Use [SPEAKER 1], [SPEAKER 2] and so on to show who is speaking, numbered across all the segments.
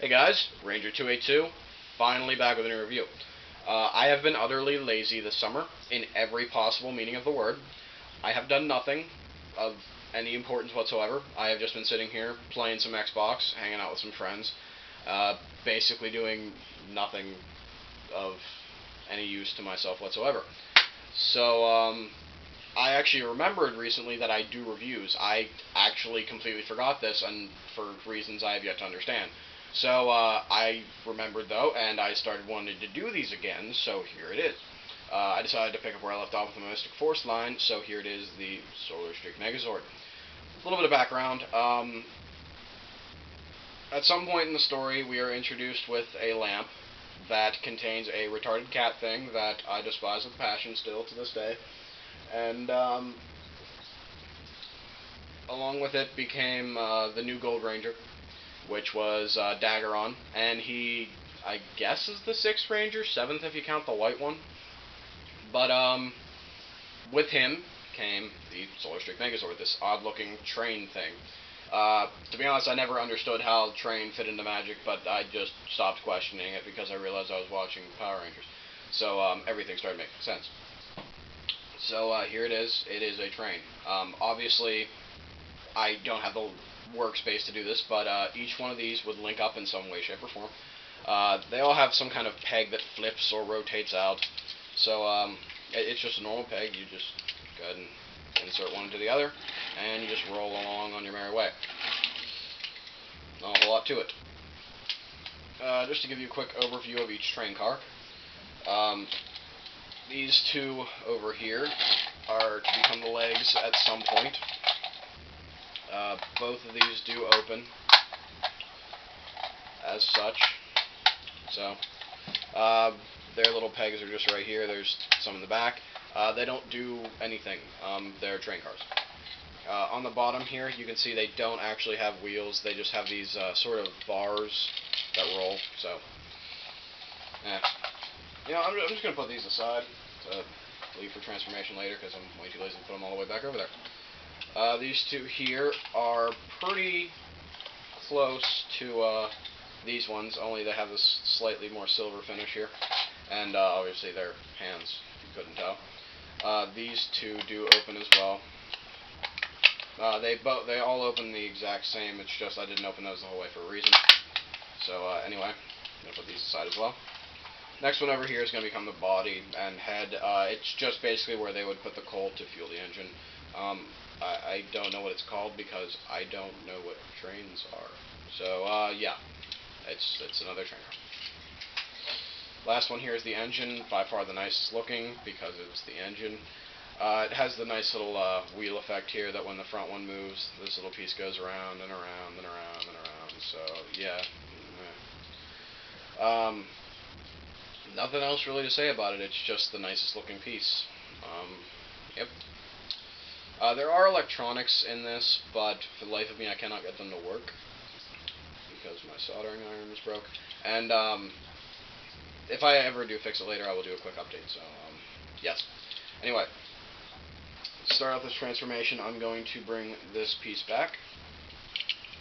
[SPEAKER 1] Hey guys, Ranger282, finally back with a new review. I have been utterly lazy this summer, in every possible meaning of the word. I have done nothing of any importance whatsoever. I have just been sitting here, playing some Xbox, hanging out with some friends, basically doing nothing of any use to myself whatsoever. So, I actually remembered recently that I do reviews. I actually completely forgot this, and for reasons I have yet to understand. So I remembered though, and I started wanting to do these again, so here it is. I decided to pick up where I left off with the Mystic Force line, so here it is, the Solar Streak Megazord. A little bit of background. At some point in the story, we are introduced with a lamp that contains a retarded cat thing that I despise with passion still to this day. And along with it became the new Gold Ranger, which was Daggeron, and he, I guess, is the 6th Ranger, 7th if you count the white one. But with him came the Solar Streak Megazord, this odd-looking train thing. To be honest, I never understood how train fit into Magic, but I just stopped questioning it because I realized I was watching Power Rangers. So everything started making sense. So here it is. It is a train. Obviously, I don't have the workspace to do this, but each one of these would link up in some way, shape, or form. They all have some kind of peg that flips or rotates out. So it's just a normal peg. You just go ahead and insert one into the other, and you just roll along on your merry way. Not a whole lot to it. Just to give you a quick overview of each train car. These two over here are to become the legs at some point. Both of these do open as such. So their little pegs are just right here. There's some in the back. They don't do anything. They're train cars. On the bottom here, you can see they don't actually have wheels. They just have these sort of bars that roll. So, I'm just going to put these aside to leave for transformation later because I'm way too lazy to put them all the way back over there. These two here are pretty close to these ones, only they have this slightly more silver finish here, and obviously their hands, if you couldn't tell. These two do open as well. They all open the exact same. It's just I didn't open those the whole way for a reason. So anyway, I'm gonna put these aside as well. Next one over here is going to become the body and head. It's just basically where they would put the coal to fuel the engine. I don't know what it's called because I don't know what trains are. So yeah, it's another train car. Last one here is the engine, by far the nicest looking because it's the engine. It has the nice little wheel effect here that when the front one moves, this little piece goes around and around and around and around. So yeah. Nothing else really to say about it. It's just the nicest looking piece. Yep. There are electronics in this, but for the life of me, I cannot get them to work because my soldering iron is broke. And if I ever do fix it later, I will do a quick update. So yes. Anyway, to start out this transformation, I'm going to bring this piece back.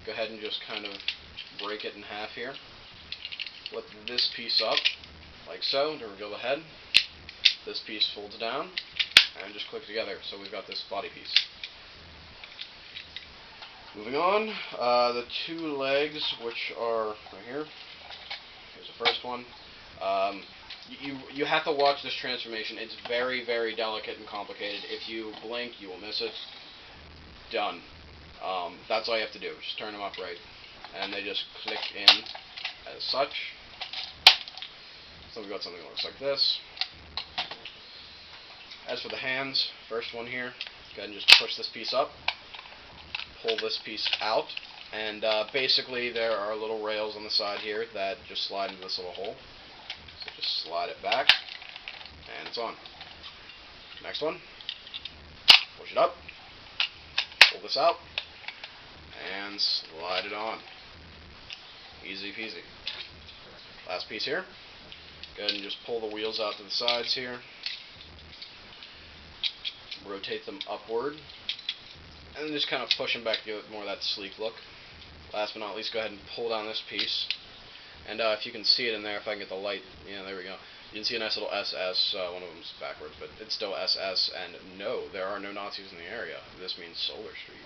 [SPEAKER 1] Go ahead and just kind of break it in half here. Flip this piece up, like so, to reveal the head. This piece folds down, and just click together, so we've got this body piece. Moving on, the two legs, which are right here. Here's the first one. You have to watch this transformation. It's very, very delicate and complicated. If you blink, you will miss it. Done. That's all you have to do. Just turn them upright, and they just click in as such. So we've got something that looks like this. As for the hands, first one here, go ahead and just push this piece up, pull this piece out, and basically there are little rails on the side here that just slide into this little hole. So just slide it back, and it's on. Next one, push it up, pull this out, and slide it on. Easy peasy. Last piece here. Go ahead and just pull the wheels out to the sides here. Rotate them upward. And then just kind of push them back to give it more of that sleek look. Last but not least, go ahead and pull down this piece. And if you can see it in there, if I can get the light, yeah, there we go. You can see a nice little SS, one of them's backwards, but it's still SS, and no, there are no Nazis in the area. This means Solar Streak.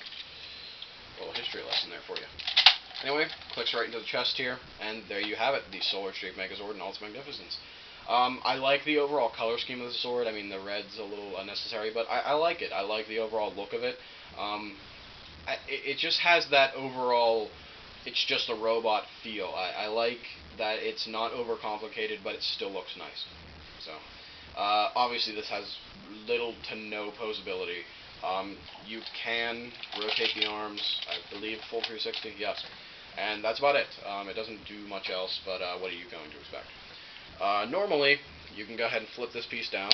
[SPEAKER 1] A little history lesson there for you. Anyway, clicks right into the chest here, and there you have it, the Solar Streak Megazord in all its magnificence. I like the overall color scheme of the sword. I mean, the red's a little unnecessary, but I like it. I like the overall look of it. It just has that overall, it's just a robot feel. I like that it's not overcomplicated, but it still looks nice. So, obviously this has little to no posability. You can rotate the arms, I believe full 360, yes. And that's about it. It doesn't do much else, but what are you going to expect? Normally, you can go ahead and flip this piece down,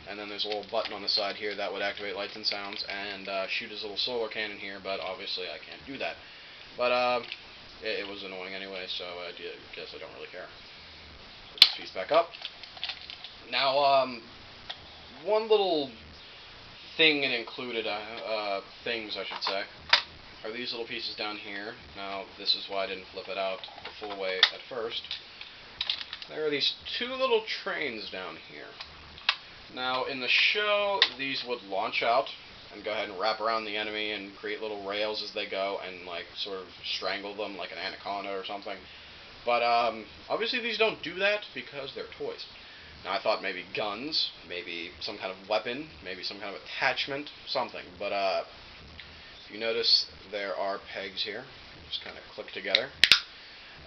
[SPEAKER 1] and then there's a little button on the side here that would activate lights and sounds, and shoot his little solar cannon here, but obviously I can't do that. But it was annoying anyway, so I guess I don't really care. Put this piece back up. Now, one little thing it included, things I should say, are these little pieces down here. Now, this is why I didn't flip it out the full way at first. There are these two little trains down here. Now, in the show, these would launch out and go ahead and wrap around the enemy and create little rails as they go and, like, sort of strangle them like an anaconda or something. But, obviously these don't do that because they're toys. Now, I thought maybe guns, maybe some kind of weapon, maybe some kind of attachment, something. But, if you notice, there are pegs here. Just kind of click together.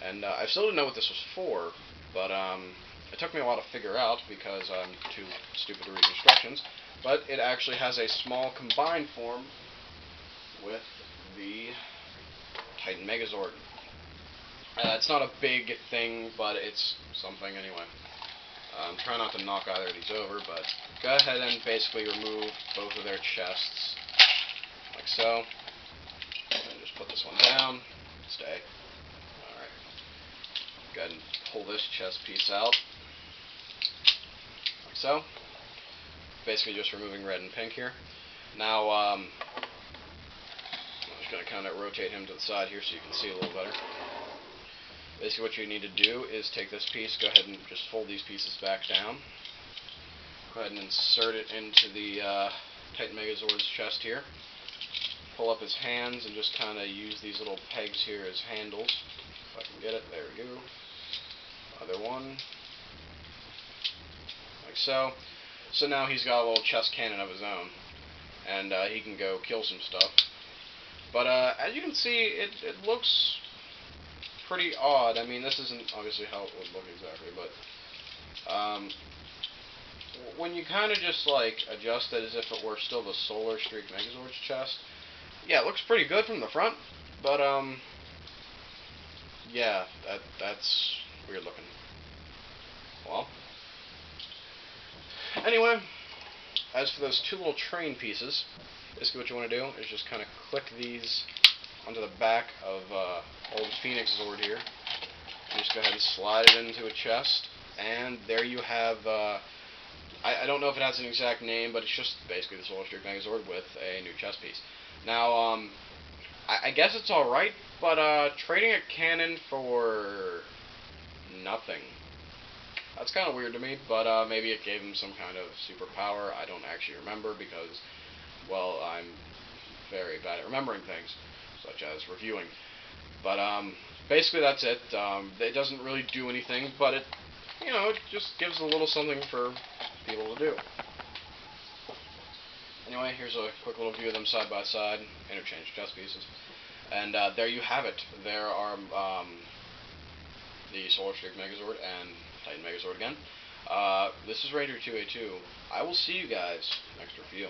[SPEAKER 1] And I still didn't know what this was for, but it took me a while to figure out because I'm too stupid to read instructions. But it actually has a small combined form with the Titan Megazord. It's not a big thing, but it's something anyway. Try not to knock either of these over, but go ahead and basically remove both of their chests, like so. And just put this one down. Stay. Alright. Go ahead and pull this chest piece out, like so. Basically just removing red and pink here. Now, I'm just going to kind of rotate him to the side here so you can see a little better. Basically what you need to do is take this piece, go ahead and just fold these pieces back down. Go ahead and insert it into the Titan Megazord's chest here. Pull up his hands and just kind of use these little pegs here as handles. If I can get it, there we go. Other one. Like so. So now he's got a little chest cannon of his own. And he can go kill some stuff. But as you can see, it looks pretty odd. I mean, this isn't obviously how it would look exactly, but when you kind of just like adjust it as if it were still the Solar Streak Megazord's chest, yeah, it looks pretty good from the front, but yeah, that's weird looking. Well, anyway, as for those two little train pieces, basically what you want to do is just kind of click these onto the back of old Phoenix Zord here. You just go ahead and slide it into a chest, and there you have, I don't know if it has an exact name, but it's just basically the Solar Streak Megazord with a new chest piece. Now, I guess it's alright, but trading a cannon for nothing, that's kind of weird to me, but maybe it gave him some kind of superpower. I don't actually remember because, well, I'm very bad at remembering things, such as reviewing. But basically that's it. It doesn't really do anything, but it, you know, it just gives a little something for people to do. Anyway, here's a quick little view of them side by side, interchange chest pieces. And there you have it. There are the Solar Streak Megazord and Titan Megazord again. This is Ranger 2A2. I will see you guys next review.